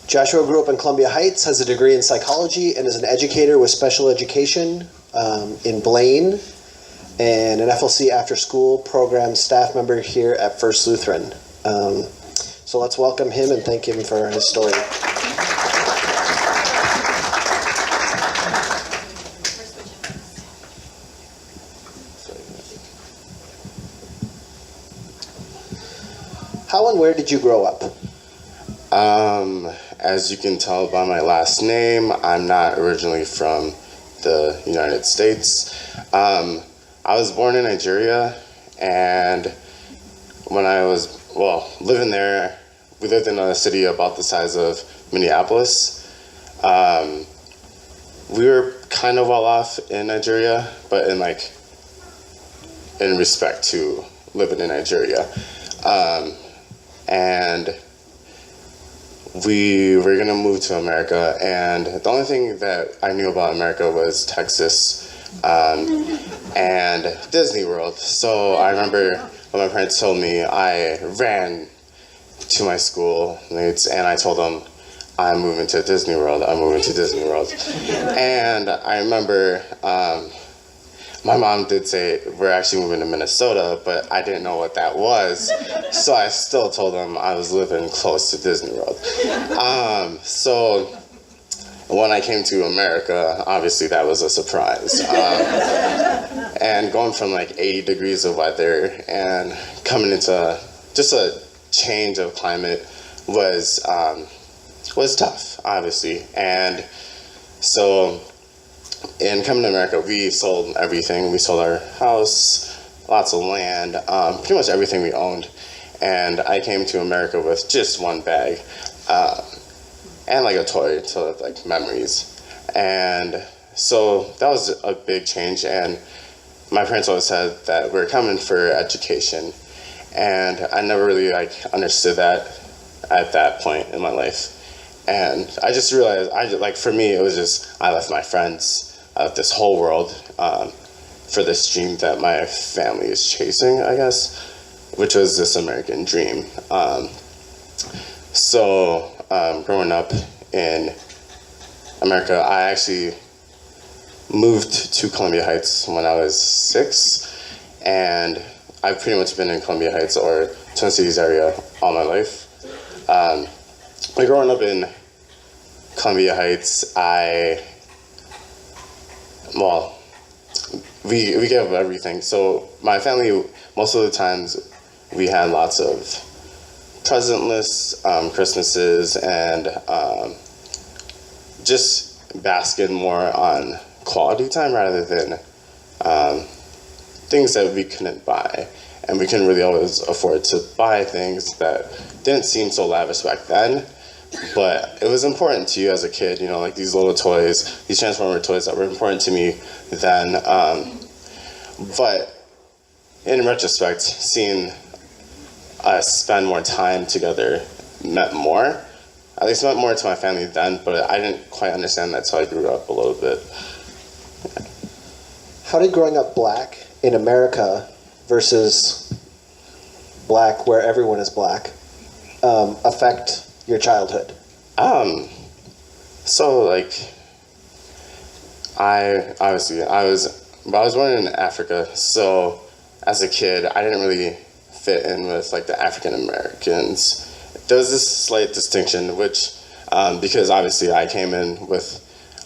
Joshua grew up in Columbia Heights, has a degree in psychology, and is an educator with special education in Blaine, and an FLC after-school program staff member here at First Lutheran. So let's welcome him and thank him for his story. How and where did you grow up? As you can tell by my last name, I'm not originally from the United States. I was born in Nigeria, and when I was, living there, we lived in a city about the size of Minneapolis. We were kind of well off in Nigeria, but in respect to living in Nigeria. And we were gonna move to America, and the only thing that I knew about America was Texas and Disney World. So I remember when my parents told me, I ran to my schoolmates and I told them, I'm moving to Disney World, I'm moving to Disney World. And I remember my mom did say, we're actually moving to Minnesota, but I didn't know what that was. So I still told them I was living close to Disney World. So when I came to America, obviously that was a surprise. And going from 80 degrees of weather and coming into just a change of climate was tough, obviously. And so in coming to America, we sold everything. We sold our house, lots of land, pretty much everything we owned. And I came to America with just one bag and a toy to memories. And so that was a big change. And my parents always said that we're coming for education. And I never really understood that at that point in my life. And I just realized, for me, it was just, I left my friends, I left this whole world for this dream that my family is chasing, I guess, which was this American dream. So growing up in America, I actually moved to Columbia Heights when I was 6, and I've pretty much been in Columbia Heights or Twin Cities area all my life. Growing up in Columbia Heights, we gave up everything. So my family, most of the times, we had lots of presentless Christmases and just basking more on quality time rather than things that we couldn't buy. And we couldn't really always afford to buy things that didn't seem so lavish back then. But it was important to you as a kid, these little toys, these Transformer toys that were important to me then. But in retrospect, seeing us spend more time together meant more. At least meant more to my family then, but I didn't quite understand that until I grew up a little bit. How did growing up black in America versus black where everyone is black affect your childhood? So I was born in Africa, so as a kid I didn't really fit in with the African Americans. There was this slight distinction, which because obviously I came in with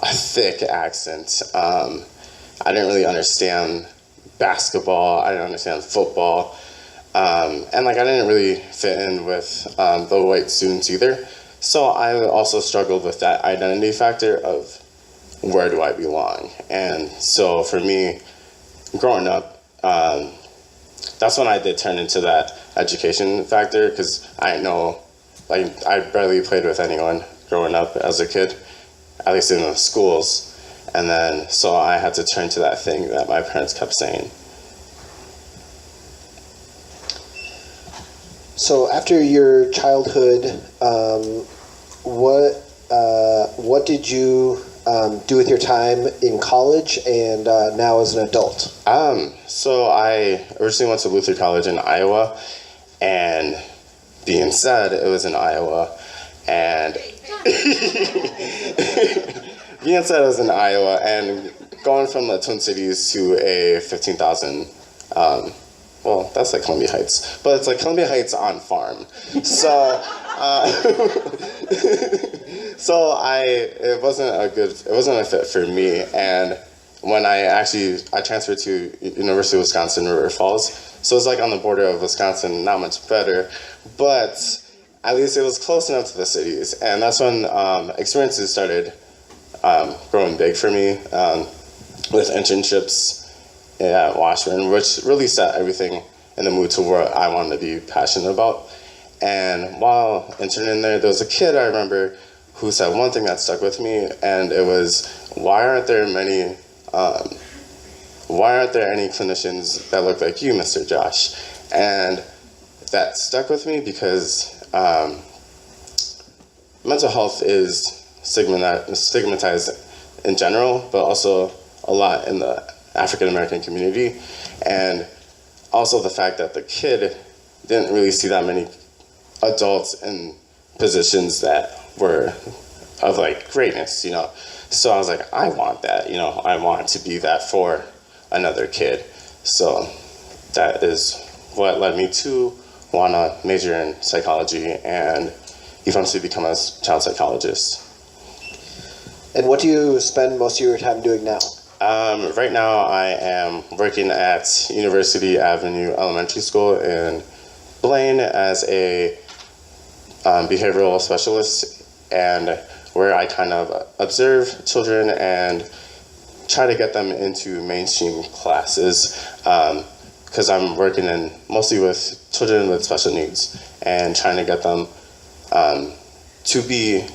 a thick accent. I didn't really understand basketball, I didn't understand football. And I didn't really fit in with the white students either. So I also struggled with that identity factor of where do I belong? And so for me, growing up, that's when I did turn into that education factor, because I didn't know, I barely played with anyone growing up as a kid, at least in the schools. And then, so I had to turn to that thing that my parents kept saying. So after your childhood, what did you do with your time in college and now as an adult? So I originally went to Lutheran College in Iowa, and being said, it was in Iowa, and being said I was in Iowa and going from the Twin Cities to a 15,000, well, that's like Columbia Heights, but it's like Columbia Heights on farm. So, it wasn't a fit for me. And when I transferred to University of Wisconsin River Falls, so it's like on the border of Wisconsin, not much better, but at least it was close enough to the cities. And that's when experiences started growing big for me with internships at Washburn, which really set everything in the mood to what I wanted to be passionate about. And while interning there was a kid I remember who said one thing that stuck with me, and it was, why aren't there any clinicians that look like you, Mr. Josh? And that stuck with me because mental health is stigmatized in general, but also a lot in the African American community. And also the fact that the kid didn't really see that many adults in positions that were of like greatness, So I was like, I want that, I want to be that for another kid. So that is what led me to want to major in psychology and eventually become a child psychologist. And what do you spend most of your time doing now? Right now I am working at University Avenue Elementary School in Blaine as a behavioral specialist, and where I kind of observe children and try to get them into mainstream classes, because I'm working mostly with children with special needs and trying to get them to be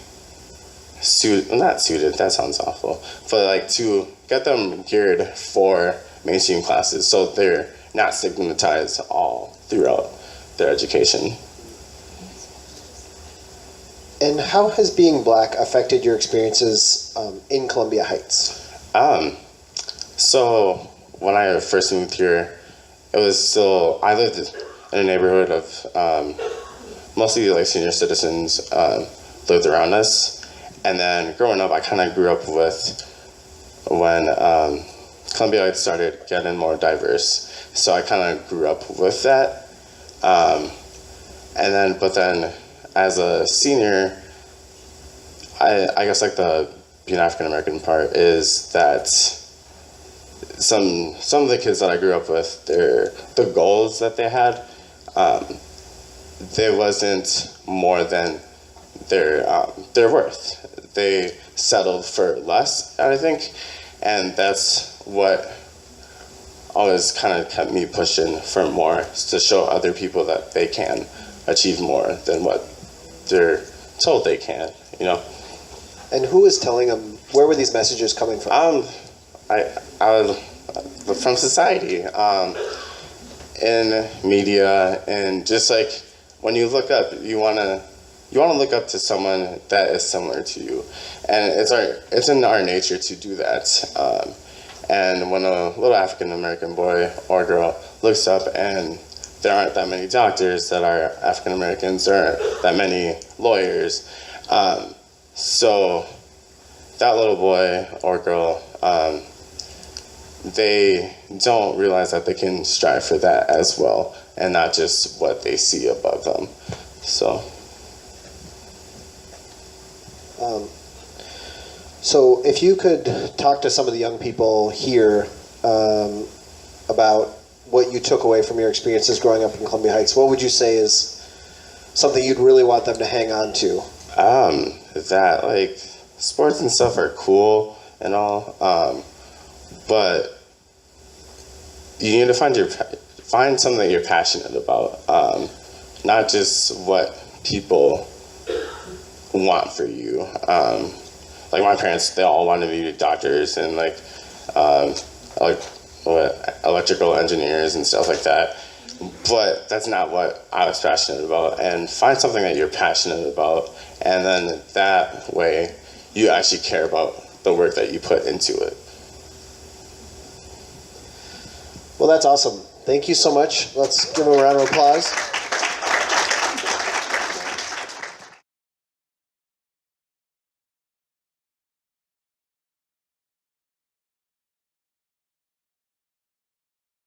not suited, that sounds awful, but like to get them geared for mainstream classes so they're not stigmatized all throughout their education. And how has being Black affected your experiences in Columbia Heights? So when I first moved here, it was still, I lived in a neighborhood of mostly like senior citizens lived around us. And then growing up, I kind of grew up with when Columbia Heights started getting more diverse. So I kind of grew up with that. But then as a senior, I guess like the being African American part is that some of the kids that I grew up with, the goals that they had, they wasn't more than their worth. They settled for less, I think, and that's what always kind of kept me pushing for more, to show other people that they can achieve more than what they're told they can, And who was telling them? Where were these messages coming from? I was from society, in media, and just like when you look up, you want to look up to someone that is similar to you, and it's in our nature to do that. And when a little African American boy or girl looks up and there aren't that many doctors that are African Americans, there aren't that many lawyers, so that little boy or girl, they don't realize that they can strive for that as well, and not just what they see above them. So if you could talk to some of the young people here about what you took away from your experiences growing up in Columbia Heights, what would you say is something you'd really want them to hang on to? That like sports and stuff are cool and all, but you need to find something that you're passionate about, not just what people want for you. Like my parents, they all wanted me to be doctors and electrical engineers and stuff like that. But that's not what I was passionate about. And find something that you're passionate about, and then that way you actually care about the work that you put into it. Well, that's awesome. Thank you so much. Let's give them a round of applause.